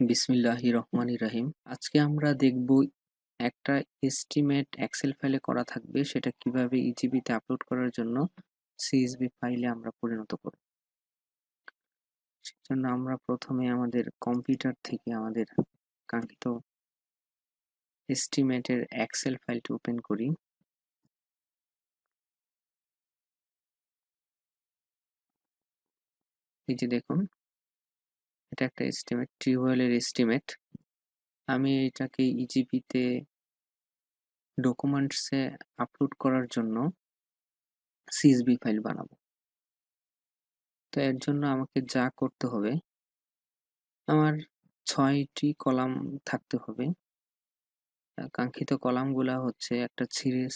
বিসমিল্লাহির রহমানির রহিম। আজকে আমরা দেখব একটা এস্টিমেট এক্সেল ফাইলে করা থাকবে, সেটা কিভাবে ইজিবিতে আপলোড করার জন্য সিএসভি ফাইলে আমরা পরিণত করব। সেজন্য আমরা প্রথমে আমাদের কম্পিউটার থেকে আমাদের কাঙ্ক্ষিত এস্টিমেটের এক্সেল ফাইলটি ওপেন করি। এই যে দেখুন, এটা একটা এস্টিমেট, টিউবওয়েলের এস্টিমেট। আমি এটাকে ইজিবিতে ডকুমেন্টসে আপলোড করার জন্য সিএসভি ফাইল বানাবো। তো এর জন্য আমাকে যা করতে হবে, আমার ৬টি কলাম থাকতে হবে। কাঙ্ক্ষিত কলামগুলা হচ্ছে, একটা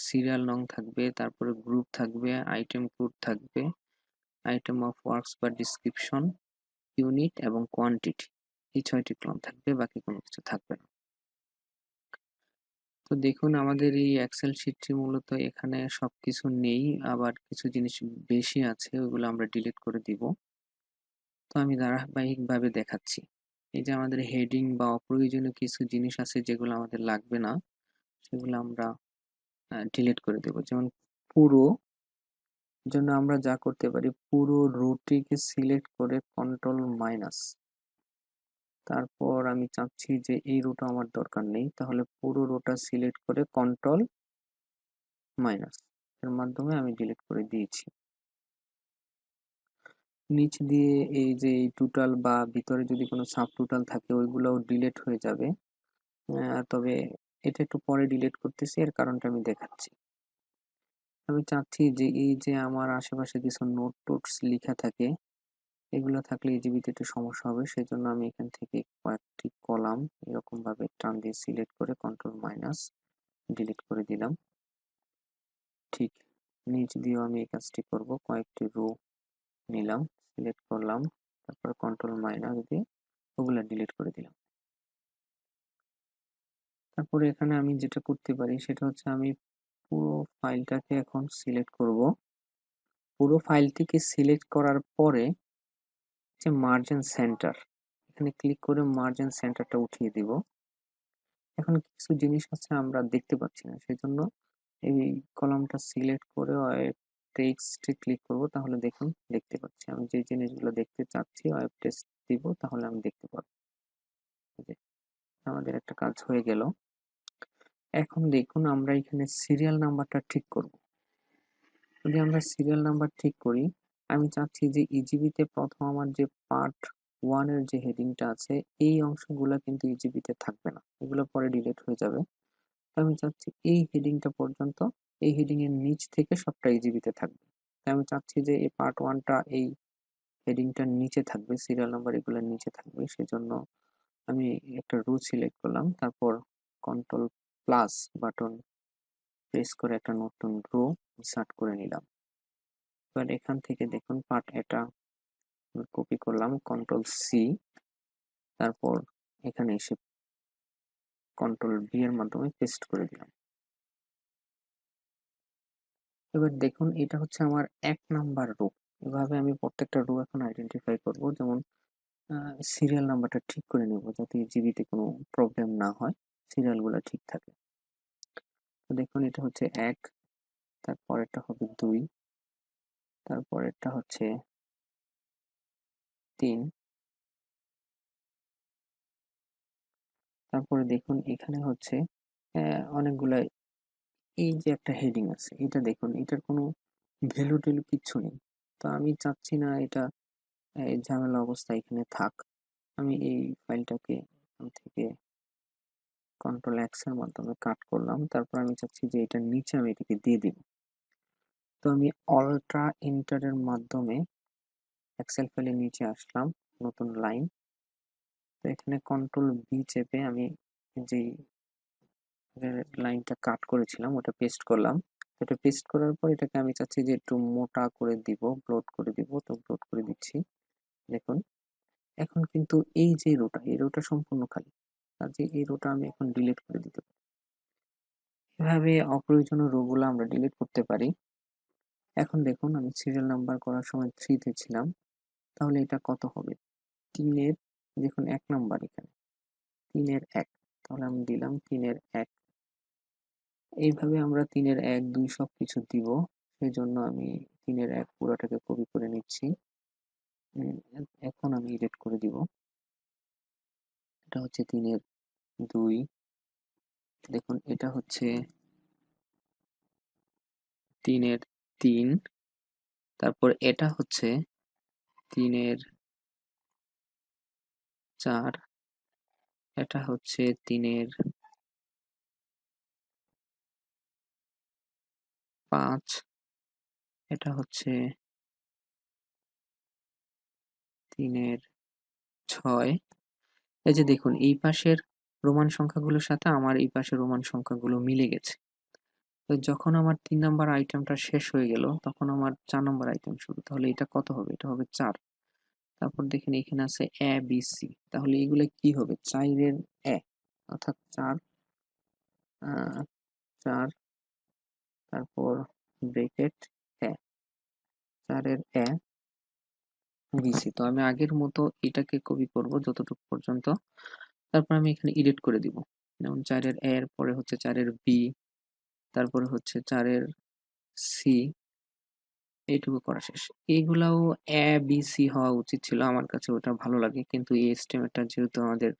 সিরিয়াল নং থাকবে, তারপরে গ্রুপ থাকবে, আইটেম কোড থাকবে, আইটেম অফ ওয়ার্কস বা ডিসক্রিপশন, ইউনিট এবং কোয়ান্টিটি। এই ৬টি কলাম থাকবে, বাকি কোনো কিছু থাকবে না। তো দেখুন, আমাদের এই এক্সেল শিটটি মূলত এখানে সবকিছু নেই, আবার কিছু জিনিস বেশি আছে, ওইগুলো আমরা ডিলিট করে দিব। তো আমি ধারাবাহিকভাবে দেখাচ্ছি। এই যে আমাদের হেডিং বা অপ্রয়োজনীয় কিছু জিনিস আছে যেগুলো আমাদের লাগবে না, সেগুলো আমরা ডিলিট করে দেব। যেমন পুরো জন্য আমরা যা করতে পারি, পুরো রোটিকে সিলেক্ট করে কন্ট্রোল মাইনাস, তারপর আমি চাচ্ছি যে এই রোটা আমার দরকার নেই, তাহলে পুরো রোটা সিলেক্ট করে কন্ট্রোল মাইনাস এর মাধ্যমে আমি ডিলিট করে দিয়েছি। নিচ দিয়ে এই যে এই টোটাল বা ভিতরে যদি কোনো সাব টোটাল থাকে ওইগুলোও ডিলিট হয়ে যাবে। তবে এটা একটু পরে ডিলিট করতেছি, এর কারণটা আমি দেখাচ্ছি। আমি চাচ্ছি যে এই যে আমার আশেপাশে কিছু নোট টোটস লেখা থাকে, এগুলো থাকলে ইজিবিতে একটু সমস্যা হবে, সেজন্য আমি এখান থেকে কয়েকটি কলাম এরকম ভাবে টান দিয়ে সিলেক্ট করে কন্ট্রোল মাইনাস ডিলিট করে দিলাম। ঠিক নিচ দিয়েও আমি এই কাজটি করব, কয়েকটি রো নিলাম, সিলেক্ট করলাম, তারপর কন্ট্রোল মাইনাস দিয়ে ওগুলা ডিলিট করে দিলাম। তারপরে এখানে আমি যেটা করতে পারি সেটা হচ্ছে, আমি পুরো ফাইলটাকে এখন সিলেক্ট করব। পুরো ফাইলটিকে সিলেক্ট করার পরে যে মার্জিন সেন্টার, এখানে ক্লিক করে মার্জিন সেন্টারটা উঠিয়ে দিব। এখন কিছু জিনিস আছে আমরা দেখতে পাচ্ছি না, সেজন্য এই কলামটা সিলেক্ট করে ওয়েব টেক্সটে ক্লিক করব, তাহলে দেখুন দেখতে পাচ্ছি। আমি যে জিনিসগুলো দেখতে চাচ্ছি ওয়েব টেক্সট দিব, তাহলে আমি দেখতে পাবো। আমাদের একটা কাজ হয়ে গেল। এখন দেখুন, আমরা এখানে সিরিয়াল নাম্বারটা ঠিক করব। যদি আমরা সিরিয়াল নাম্বার ঠিক করি, আমি চাচ্ছি যে ইজিবিতে প্রথম আমার যে পার্ট 1 এর যে হেডিংটা আছে, এই অংশগুলো কিন্তু ইজিবিতে থাকবে না, এগুলো পরে ডিলিট হয়ে যাবে। আমি চাচ্ছি এই হেডিংটা পর্যন্ত, এই হেডিং এর নিচ থেকে সবটা ইজিবিতে থাকবে। আমি চাচ্ছি যে এই পার্ট 1টা এই হেডিংটার নিচে থাকবে, সিরিয়াল নাম্বার এগুলোর নিচে থাকবে। সেজন্য আমি একটা রো সিলেক্ট করলাম, তারপর কন্ট্রোল প্লাস বাটন প্রেস করে একটা নতুন রো ইনসার্ট করে নিলাম। এবার এখান থেকে দেখুন পার্ট এটা কপি করলাম, কন্ট্রোল সি, তারপর এখানে এসে কন্ট্রোল ভি এর মাধ্যমে পেস্ট করে দিলাম। এবার দেখুন, এটা হচ্ছে আমার 1 নাম্বার রো। এভাবে আমি প্রত্যেকটা রো এখন আইডেন্টিফাই করব। যেমন সিরিয়াল নাম্বারটা ঠিক করে নেব, যাতে জিবিতে কোনো প্রবলেম না হয়, সিরিয়ালগুলো ঠিক থাকে। তো দেখুন, এটা হচ্ছে 1, তারপরেরটা হবে 2, তারপরেরটা হচ্ছে 3, তারপরে দেখুন এখানে হচ্ছে অনেকগুলা, এই যে একটা হেডিং আছে, এটা দেখুন, এটার কোনো ভ্যালু টেলু কিচ্ছু নেই। তো আমি চাচ্ছি না এটা এই ঝামেলা অবস্থা এখানে থাক। আমি এই ফাইলটাকে এখান থেকে কন্ট্রোল এক্স এর মাধ্যমে কাট করলাম, তারপর আমি চাচ্ছি যে এটার নিচে আমি এটাকে দিয়ে দিব। তো আমি অল্ট্রা এন্টারের মাধ্যমে এক্সেল ফাইলের নিচে আসলাম, নতুন লাইন। তো এখানে কন্ট্রোল বি চেপে আমি যে লাইনটা কাট করেছিলাম ওটা পেস্ট করলাম। এটা পেস্ট করার পর এটাকে আমি চাচ্ছি যে একটু মোটা করে দিব, ব্লড করে দিব, তো ব্লড করে দিচ্ছি। দেখুন, এখন কিন্তু এই যে রোটা, এই রোটা সম্পূর্ণ খালি, কাজে এই রোটা আমি এখন ডিলিট করে দিতে পারি। এভাবে অপ্রয়োজনীয় রোগুলো আমরা ডিলিট করতে পারি। এখন দেখুন, আমি সিরিয়াল নাম্বার করার সময় 3 তে ছিলাম, তাহলে এটা কত হবে? 3 এর দেখুন 1 নাম্বার এখানে। 3-এর 1, তাহলে আমি দিলাম 3-এর 1। এইভাবে আমরা 3-এর 1, 2 সবকিছু দিব। সেজন্য আমি 3-এর 1 পুরাটাকে কপি করে নিচ্ছি। এখন আমি এডিট করে দিব। এটা হচ্ছে 3-এর 2, দেখুন এটা হচ্ছে 3-এর 3, তারপর এটা হচ্ছে 3-এর 4, এটা হচ্ছে 3-এর 5, এটা হচ্ছে 3-এর 6। এই যে দেখুন এই পাশের রোমান সংখ্যাগুলোর সাথে আমার এই পাশের রোমান সংখ্যাগুলো মিলে গেছে। তো যখন আমার 3 নাম্বার আইটেমটা শেষ হয়ে গেল তখন আমার 4 নাম্বার আইটেম শুরু। তাহলে এটা কত হবে? এটা হবে 4। তারপর দেখেন এখানে আছে এ বি সি, তাহলে এগুলো কি হবে? 4-এর এ, অর্থাৎ 4 4, তারপর bracket A, 4-এর A B C. তো আমি আগের মতো এটাকে কপি করব যতটুকু পর্যন্ত, তারপর আমি এখানে এডিট করে দিব। যেমন 4-এর এ এর পরে হচ্ছে 4-এর বি, তারপরে হচ্ছে 4-এর সি, এইটুকু করা শেষ। এইগুলাও এ বি সি হওয়া উচিত ছিল, আমার কাছে ওটা ভালো লাগে, কিন্তু এই এস্টিমেটটা যেহেতু আমাদের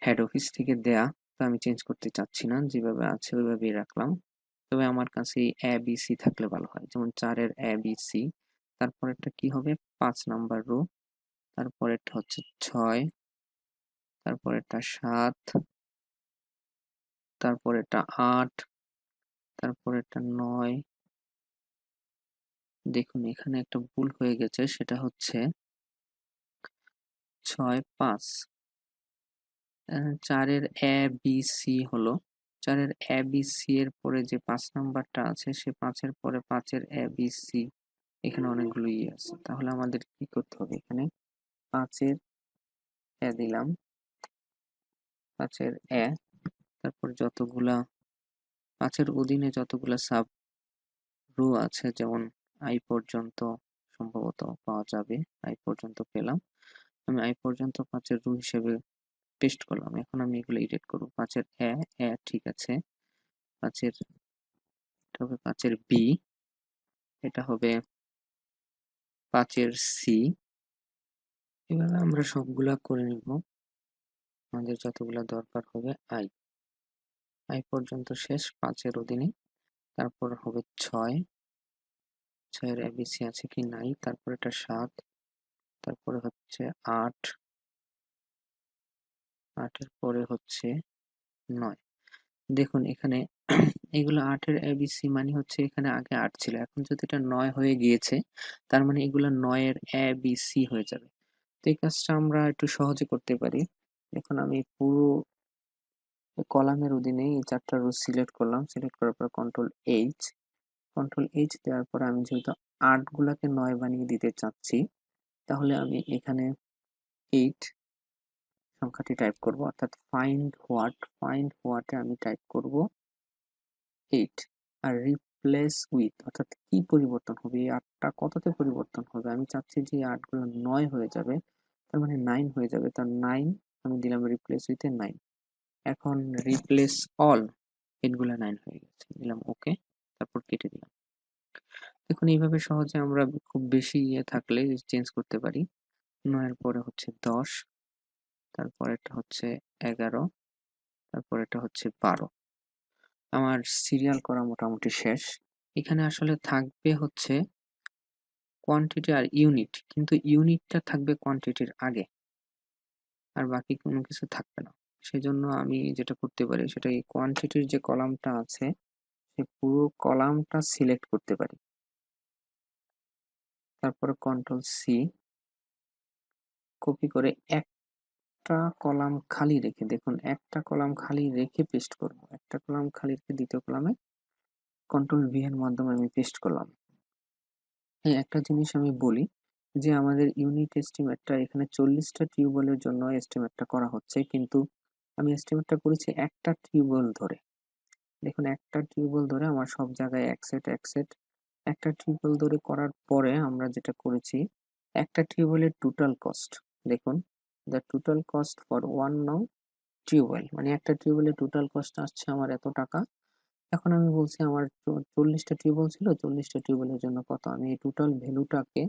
হেড অফিস থেকে দেয়া, তো আমি চেঞ্জ করতে চাচ্ছি না, যেভাবে আছে ওইভাবেই রাখলাম। তবে আমার কাছে এ বি সি থাকলে ভালো হয়, যেমন 4-এর এ বি সি, তারপরেরটা কি হবে? 5 নাম্বার রো, তারপরেরটা হচ্ছে 6, তারপরেরটা 7, তারপরেরটা 8, তারপরেরটা 9। দেখুন এখানে একটা ভুল হয়ে গেছে, সেটা হচ্ছে 6, 5। 4-এর এ বি সি হলো, 4-এর এ বি সি এর পরে যে 5 নাম্বারটা আছে, সে 5-এর পরে 5-এর এ বি সি, এখানে অনেকগুলো আছে। তাহলে আমাদের কি করতে হবে? এখানে 5-এর এ দিলাম, 5-এর এ, তারপর যতগুলা 5-এর অধীনে যতগুলা সাব রো আছে, যেমন আই পর্যন্ত সম্ভবত পাওয়া যাবে, আই পর্যন্ত পেলাম, আমি আই পর্যন্ত 5-এর রো হিসেবে পেস্ট করলাম। এখন আমি এগুলো এডিট করব। 5-এর এ, ঠিক আছে। 5-এর, এটা হবে 5-এর বি, এটা হবে 5-এর সি। এভাবে আমরা সবগুলা করে নিব, আমাদের যতগুলা দরকার হবে। আই, আই পর্যন্ত শেষ 5-এর অধীনে। তারপর হবে 6, 6-এর এবিসি আছে কি? নাই। তারপর এটা 7, তারপরে হচ্ছে 8, 8-এর পরে হচ্ছে 9। দেখুন এখানে এগুলো 8-এর এবিসি মানে হচ্ছে এখানে আগে 8 ছিল, এখন যদি এটা 9 হয়ে গিয়েছে, তার মানে এগুলো 9-এর এবিসি হয়ে যাবে। তো এই কাজটা আমরা একটু সহজে করতে পারি। এখন আমি পুরো কলামের অধীনে এই 4টা রো সিলেক্ট করলাম, সিলেক্ট করার পর কন্ট্রোল এইচ দেওয়ার পর আমি যেহেতু 8 গুলাকে 9 বানিয়ে দিতে চাচ্ছি, তাহলে আমি এখানে 8 সংখ্যাটি টাইপ করব, অর্থাৎ ফাইন্ড হোয়াটে আমি টাইপ করব 8, আর রিপ্লেস উইথ, অর্থাৎ কি পরিবর্তন হবে, এই 8টা কততে পরিবর্তন হবে? আমি চাচ্ছি যে 8 গুলো 9 হয়ে যাবে, তার মানে 9 হয়ে যাবে, তার 9 আমি দিলাম রিপ্লেস উইথ 9। এখন রিপ্লেস অল, 8 গুলো 9 হয়ে গেছে, দিলাম ওকে, তারপর কেটে দিলাম। দেখুন এইভাবে সহজে আমরা খুব বেশি থাকলে চেঞ্জ করতে পারি। 9 এর পরে হচ্ছে 10, তারপর এটা হচ্ছে 11, তারপর এটা হচ্ছে 12। আমার সিরিয়াল করা মোটামুটি শেষ। এখানে আসলে থাকবে হচ্ছে কোয়ান্টিটি আর ইউনিট, কিন্তু ইউনিটটা থাকবে কোয়ান্টিটির আগে, আর বাকি কোনো কিছু থাকবে না। সেজন্য আমি যেটা করতে পারি সেটা এই কোয়ান্টিটির যে কলামটা আছে, সে পুরো কলামটা সিলেক্ট করতে পারি, তারপরে কন্ট্রোল সি, কপি করে একটা কলাম খালি রেখে, দেখুন একটা কলাম খালি রেখে পেস্ট করব, একটা কলাম খালি রেখে দ্বিতীয় কলামে কন্ট্রোল ভি এর মাধ্যমে আমি পেস্ট করলাম। এই একটা জিনিস আমি বলি, যে আমাদের ইউনিট এস্টিমেটটা এখানে 40টা টিউবওয়েলের জন্য এস্টিমেটটা করা হচ্ছে, কিন্তু আমি এস্টিমেটটা করেছি একটা টিউবওয়েল ধরে। দেখুন একটা টিউবওয়েল ধরে আমার সব জায়গায় এক সেট একটা টিউবওয়েল ধরে করার পরে আমরা যেটা করেছি, একটা টিউবওয়েলের টোটাল কস্ট দেখুন the total cost for one now tubewell, মানে একটা টিউবওয়েলের টোটাল কস্ট আসছে আমার এত টাকা। এখন আমি বলছি আমার 40টা টিউবওয়েল ছিল, 40টা টিউবওয়েলের জন্য কত, আমি এই টোটাল ভ্যালুটাকে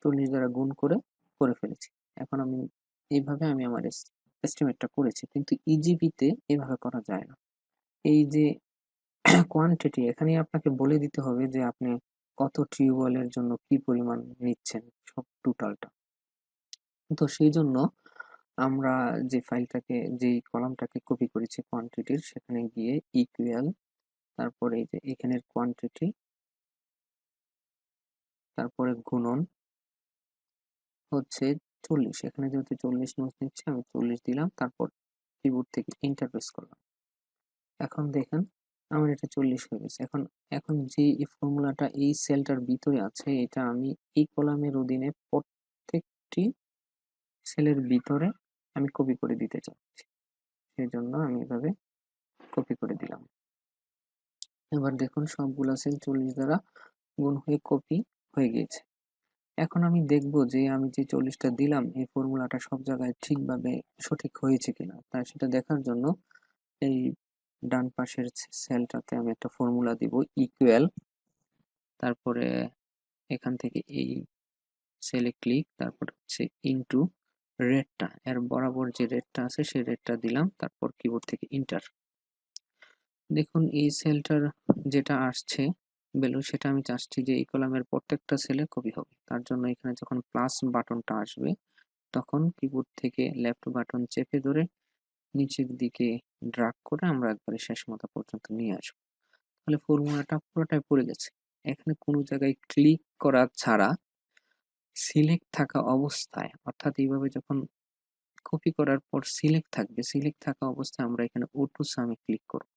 40 দ্বারা গুণ করে ফেলেছি। এখন আমি এইভাবে আমি আমার এস্টিমেটটা করেছি, কিন্তু ইজিবিতে এভাবে করা যায় না। এই যে কোয়ান্টিটি, এখানে আপনাকে বলে দিতে হবে যে আপনি কত টিউবওয়েলের জন্য কি পরিমাণ নিচ্ছেন, সব টোটালটা। তো সেই জন্য আমরা যে ফাইলটাকে, যেই কলামটাকে কপি করেছি কোয়ান্টিটির, সেখানে গিয়ে ইকুয়াল, তারপরে এই যে এখানের কোয়ান্টিটি, তারপরে গুণন হচ্ছে 40, এখানে যেহেতু 40 নোট নিচ্ছে আমি 40 দিলাম, তারপর কিবোর্ড থেকে এন্টার প্রেস করলাম। এখন দেখেন আমার এটা 40 হয়ে গেছে। এখন এখন যে ফর্মুলাটা এই সেলটার ভিতরে আছে, এটা আমি এই কলামের অধীনে প্রত্যেকটি সেলের ভিতরে আমি কপি করে দিতে চাচ্ছি, সেই জন্য আমি এভাবে কপি করে দিলাম। এবার দেখুন সবগুলা সেল 40 দ্বারা গুণ হয়ে কপি হয়ে গিয়েছে। এখন আমি দেখব যে আমি যে 40টা দিলাম এই ফর্মুলাটা সব জায়গায় ঠিকভাবে সঠিক হয়েছে কিনা। তাই সেটা দেখার জন্য এই ডান পাশের সেলটাতে আমি একটা ফর্মুলা দিব, ইকুয়াল, তারপরে এখান থেকে এই সেলে ক্লিক, তারপর হচ্ছে ইনটু রেটটা, এর বরাবর যে রেটটা আছে সেই রেটটা দিলাম, তারপর কিবোর্ড থেকে ইন্টার। দেখুন এই সেলটার যেটা আসছে ভ্যালু, সেটা আমি চাচ্ছি যে এই কলামের প্রত্যেকটা সেলে কপি হবে। তার জন্য এখানে যখন প্লাস বাটনটা আসবে তখন কিবোর্ড থেকে লেফট বাটন চেপে ধরে নিচের দিকে ড্রাগ করে আমরা একবারে শেষ মাথা পর্যন্ত নিয়ে আসবো। তাহলে ফর্মুলাটা পুরোটাই পড়ে গেছে। এখানে কোনো জায়গায় ক্লিক করা ছাড়া সিলেক্ট থাকা অবস্থায়, অর্থাৎ এইভাবে যখন কপি করার পর সিলেক্ট থাকবে, সিলেক্ট থাকা অবস্থায় আমরা এখানে অটো সামে ক্লিক করব।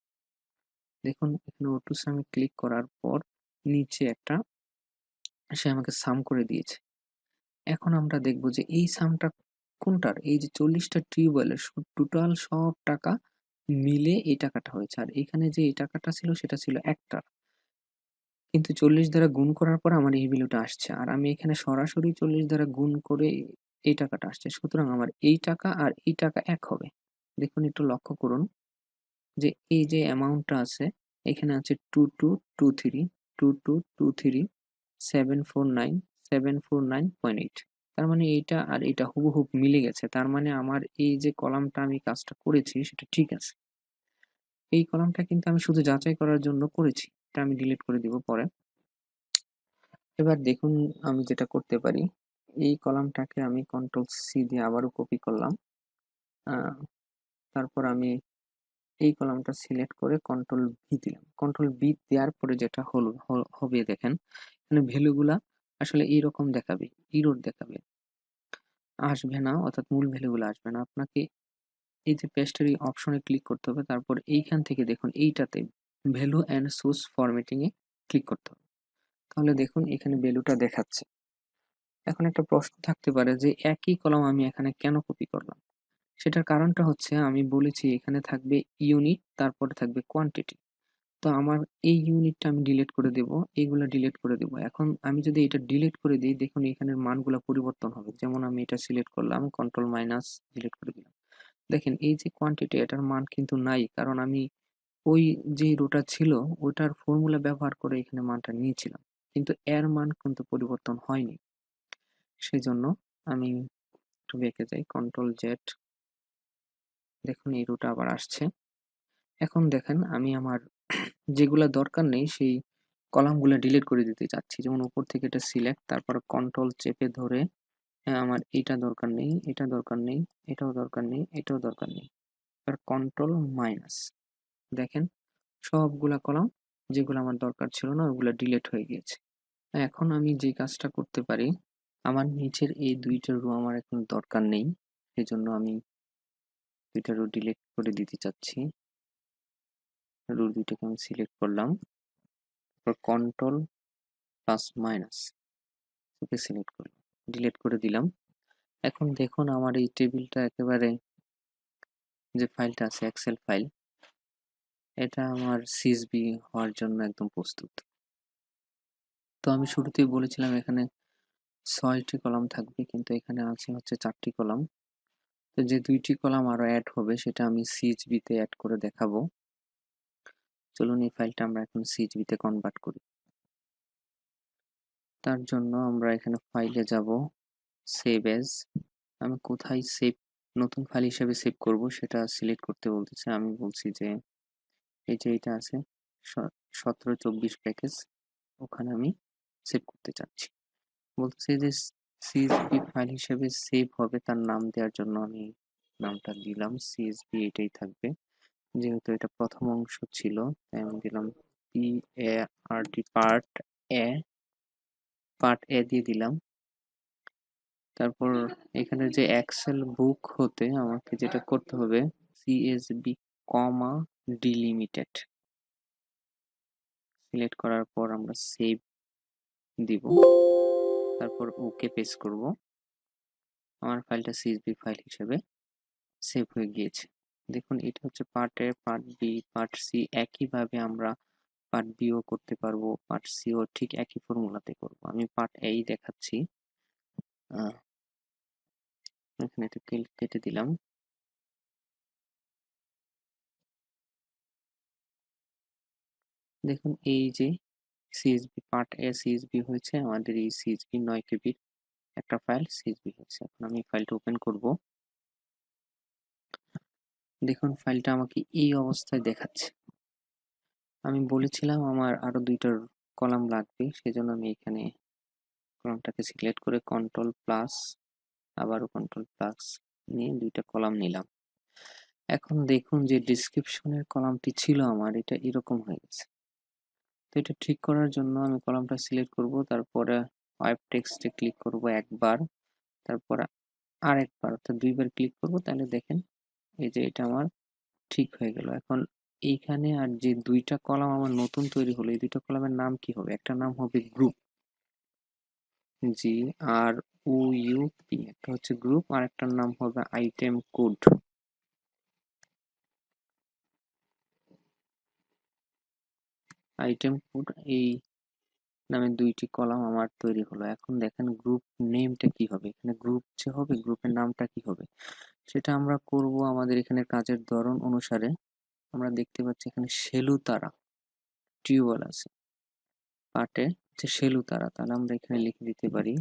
দেখুন এখানে অটো সামে ক্লিক করার পর নিচে একটা সে আমাকে সাম করে দিয়েছে। এখন আমরা দেখব যে এই সামটা কোনটার, এই যে 40টা টিউবওয়েলের টোটাল সব টাকা মিলে এই টাকাটা হয়েছে। আর এখানে যে এই টাকাটা ছিল সেটা ছিল একটার, কিন্তু 40 দ্বারা গুণ করার পর আমার এই ভ্যালুটা আসছে, আর আমি এখানে সরাসরি 40 দ্বারা গুণ করে এই টাকাটা আসছে। সুতরাং আমার এই টাকা আর এই টাকা এক হবে। দেখুন একটু লক্ষ্য করুন যে এই যে অ্যামাউন্টটা আছে, এখানে আছে 2223 2223 749 তার মানে এইটা আর এটা হুবহুব মিলে গেছে। তার মানে আমার এই যে কলামটা আমি কাজটা করেছি সেটা ঠিক আছে। এই কলামটা কিন্তু আমি শুধু যাচাই করার জন্য করেছি, এটা আমি ডিলিট করে দিব পরে। এবার দেখুন আমি যেটা করতে পারি, এই কলামটাকে আমি কন্ট্রোল সি দিয়ে আবারও কপি করলাম, তারপর আমি এই কলামটা সিলেক্ট করে কন্ট্রোল ভি দিলাম। কন্ট্রোল ভি দেওয়ার পরে যেটা হবে দেখেন এখানে ভ্যালুগুলা আসলে এইরকম দেখাবে, ইরর দেখাবে, আসবে না, অর্থাৎ মূল ভ্যালুগুলো আসবে না। আপনাকে এই যে পেস্টের এই অপশনে ক্লিক করতে হবে, তারপর এইখান থেকে দেখুন এইটাতে value and source formatting A click করতে হবে। তাহলে দেখুন এখানে ভ্যালুটা দেখাচ্ছে। এখন একটা প্রশ্ন থাকতে পারে যে একই কলাম আমি এখানে কেন কপি করলাম। সেটার কারণটা হচ্ছে আমি বলেছি এখানে থাকবে ইউনিট, তারপরে থাকবে কোয়ান্টিটি। তো আমার এই ইউনিটটা আমি ডিলিট করে দেব, এইগুলা ডিলিট করে দেব। এখন আমি যদি এটা ডিলিট করে দিই দেখুন এখানের মানগুলা পরিবর্তন হবে। যেমন আমি এটা সিলেক্ট করলাম, কন্ট্রোল মাইনাস ডিলিট করে দিলাম। দেখেন এই যে কোয়ান্টিটি, এটার মান কিন্তু নাই, কারণ আমি ওই যে রোটা ছিল ওটার ফর্মুলা ব্যবহার করে এখানে মানটা নিয়েছিলাম, কিন্তু এর মান কিন্তু পরিবর্তন হয়নি। সেই জন্য আমি একটু বেঁকে যাই, কন্ট্রোল জেড, দেখুন এই রোটা আবার আসছে। এখন দেখেন আমি আমার যেগুলা দরকার নেই সেই কলামগুলো ডিলিট করে দিতে চাচ্ছি। যেমন উপর থেকে এটা সিলেক্ট, তারপর কন্ট্রোল চেপে ধরে আমার এটা দরকার নেই, এটা দরকার নেই, এটাও দরকার নেই, এটাও দরকার নেই, আর কন্ট্রোল মাইনাস। দেখেন সবগুলা কলাম যেগুলো আমার দরকার ছিল না ওগুলো ডিলিট হয়ে গিয়েছে। এখন আমি যে কাজটা করতে পারি, আমার নিচের এই দুইটা রো আমার এখন দরকার নেই, সেজন্য আমি দুইটা রো ডিলিট করে দিতে চাচ্ছি। রো দুইটাকে আমি সিলেক্ট করলাম, তারপর কন্ট্রোল প্লাস মাইনাস ওকে সিলেক্ট করলাম, ডিলিট করে দিলাম। এখন দেখুন আমার এই টেবিলটা একেবারে, যে ফাইলটা আছে এক্সেল ফাইল, এটা আমার সিএসভি হওয়ার জন্য একদম প্রস্তুত। তো আমি শুরুতেই বলেছিলাম এখানে 6টি কলাম থাকবে, কিন্তু এখানে আছে হচ্ছে 4টি কলাম। তো যে 2টি কলাম আরো অ্যাড হবে সেটা আমি CSV তে অ্যাড করে দেখাবো। চলুন এই ফাইলটা আমরা এখন CSV তে কনভার্ট করি। তার জন্য আমরা এখানে ফাইলে যাব, সেভ এজ। আমি কোথায় নতুন ফাইল হিসেবে সেভ করব সেটা সিলেক্ট করতে বলতেছে। আমি বলছি যে এই যে এটা আছে 1724 প্যাকেজ, ওখানে আমি সেভ করতে চাচ্ছি। বলছে যে CSV ফাইল হিসেবে সেভ হবে, তার নাম দেওয়ার জন্য আমি নামটা দিলাম CSV, এটাই থাকবে। যেহেতু এটা প্রথম অংশ ছিল তাই আমি দিলাম পার্ট এ দিয়ে দিলাম। তারপর এখানে যে এক্সেল বুক হতে আমাকে যেটা করতে হবে, CSV কমা ডিলিমিটেড সিলেক্ট করার পর আমরা সেভ দিব, তারপর ওকে পেস্ট করব। আমার ফাইলটা CSV ফাইল হিসেবে সেভ হয়ে গিয়েছে। দেখুন এটা হচ্ছে part A, part B, part C. একইভাবে আমরা পার্ট বিও করতে পারবো, পার্ট সিও ঠিক একই ফর্মুলাতে করব। আমি পার্ট এই দেখাচ্ছি, এখানে এটা কেটে দিলাম। দেখুন এই যে CSV পার্ট এ CSV হয়েছে, আমাদের এই CSV 9 কেবির একটা ফাইল CSV হয়েছে। এখন আমি ফাইলটা ওপেন করব। দেখুন ফাইলটা আমাকে এই অবস্থায় দেখাচ্ছে। আমি বলেছিলাম আমার আরো 2টা কলাম লাগবে, সেজন্য আমি এখানে কলামটাকে সিলেক্ট করে কন্ট্রোল প্লাস আবারও কন্ট্রোল প্লাস নিয়ে 2টা কলাম নিলাম। এখন দেখুন যে ডেসক্রিপশনের কলামটি ছিল আমার, এটা এরকম হয়ে গেছে। তো এটা ঠিক করার জন্য আমি কলামটা সিলেক্ট করব, তারপরে ওয়েব টেক্সটে ক্লিক করব একবার, তারপর আরেকবার অর্থাৎ 2বার ক্লিক করব, তাহলে দেখেন এই যে এটা আমার ঠিক হয়ে গেল। এখন এইখানে আর যে 2টা কলাম আমার নতুন তৈরি হলো, এই 2টা কলামের নাম কি হবে? একটা নাম হবে গ্রুপ, GROUP, একটা হচ্ছে গ্রুপ, আর একটার নাম হবে আইটেম কোড। আইটেম কোড এই নামে 2টি কলাম আমার তৈরি হলো। এখন দেখেন গ্রুপ নেমটা কি হবে, এখানে গ্রুপ যে হবে গ্রুপের নামটা কি হবে সেটা আমরা করব আমাদের এখানে কাজের ধরন অনুসারে। আমরা দেখতে পাচ্ছি এখানে শেলুতারা টিউবওয়েল আছে, পাটে হচ্ছে শেলুতারা, তাহলে আমরা এখানে লিখে দিতে পারি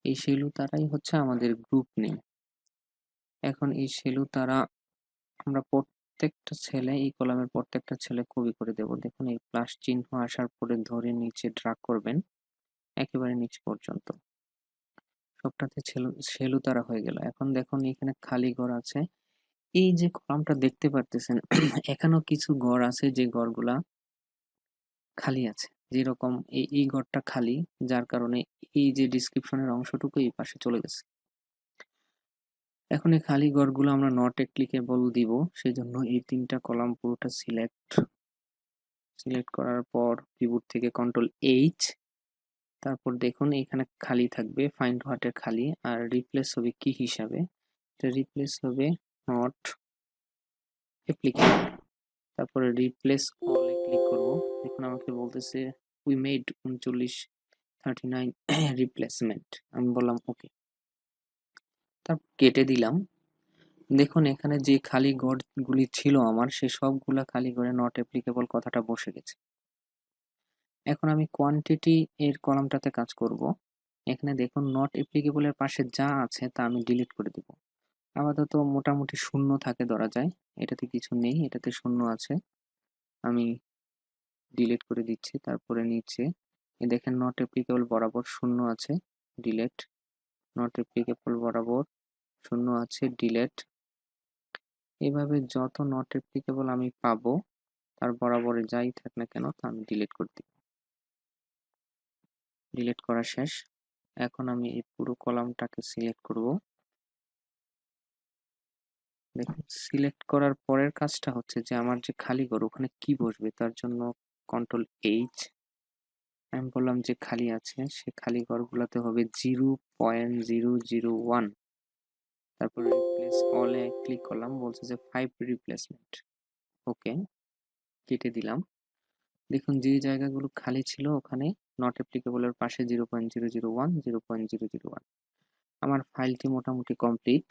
এই শেলুতারাই হচ্ছে আমাদের গ্রুপ নেম। এখন এই শেলুতারা আমরা প্রত্যেকটা ছেলে, এই কলামের প্রত্যেকটা ছেলে কপি করে দেব। দেখুন এই প্লাস চিহ্ন আসার পরে ধরে নিচে ড্রাগ করবেন একেবারে নিচ পর্যন্ত, সবটাতে শেলুতারা হয়ে গেল। এখন দেখুন এখানে খালি ঘর আছে, এই যে কলামটা দেখতে পারতেছেন এখানেও কিছু ঘর আছে যে ঘরগুলা খালি আছে, যেরকম এই ঘরটা খালি, যার কারণে এই যে ডিসক্রিপশনের অংশটুকু এই পাশে চলে গেছে। এখন এই খালি ঘরগুলো আমরা নট ক্লিকেবল দিব, সেই জন্য এই 3টা কলাম পুরোটা সিলেক্ট করার পর কিবোর্ড থেকে কন্ট্রোল এইচ, তারপর দেখুন এখানে খালি থাকবে, ফাইন্ড হোয়াটের খালি, আর রিপ্লেস হবে কি হিসাবে, রিপ্লেস হবে নট অ্যাপ্লিকেবল। তারপরে রিপ্লেস অলে ক্লিক করব। দেখুন আমাকে বলতেছে উই মেড 39 রিপ্লেসমেন্ট, আমি বললাম ওকে, তারপর কেটে দিলাম। দেখুন এখানে যে খালি ঘরগুলি ছিল আমার, সে সবগুলা খালি ঘরে নট অ্যাপ্লিকেবল কথাটা বসে গেছে। এখন আমি কোয়ান্টিটি এর কলামটাতে কাজ করব। এখানে দেখুন নট অ্যাপ্লিকেবল এর পাশে যা আছে তা আমি ডিলিট করে দেব। আপাতত মোটামুটি শূন্য থাকে ধরা যায়, এটাতে কিছু নেই, এটাতে শূন্য আছে, আমি ডিলিট করে দিচ্ছি। তারপরে নিচে দেখেন নট অ্যাপ্লিকেবল বরাবর শূন্য আছে, ডিলিট। নট অ্যাপ্লিকেবল বরাবর শূন্য আছে, ডিলিট। এভাবে যত নট অ্যাপ্লিকেবল আমি পাবো তার বরাবরে যাই থাক না কেন তা আমি ডিলিট করে দিব। ডিলিট করা শেষ। এখন আমি এই পুরো কলামটাকে সিলেক্ট করব। দেখুন সিলেক্ট করার পরের কাজটা হচ্ছে যে আমার যে খালি ঘর ওখানে কি বসবে, তার জন্য কন্ট্রোল এইচ, আমি বললাম যে খালি আছে সে খালি ঘরগুলোতে হবে 0.001। তারপর রিপ্লেস অলে ক্লিক করলাম, বলছে যে 5 রিপ্লেসমেন্ট, ওকে কেটে দিলাম। দেখুন যে জায়গাগুলো খালি ছিল ওখানে নট অ্যাপ্লিকেবল এর পাশে 0.001 0.001 আমার ফাইলটি মোটামুটি কমপ্লিট।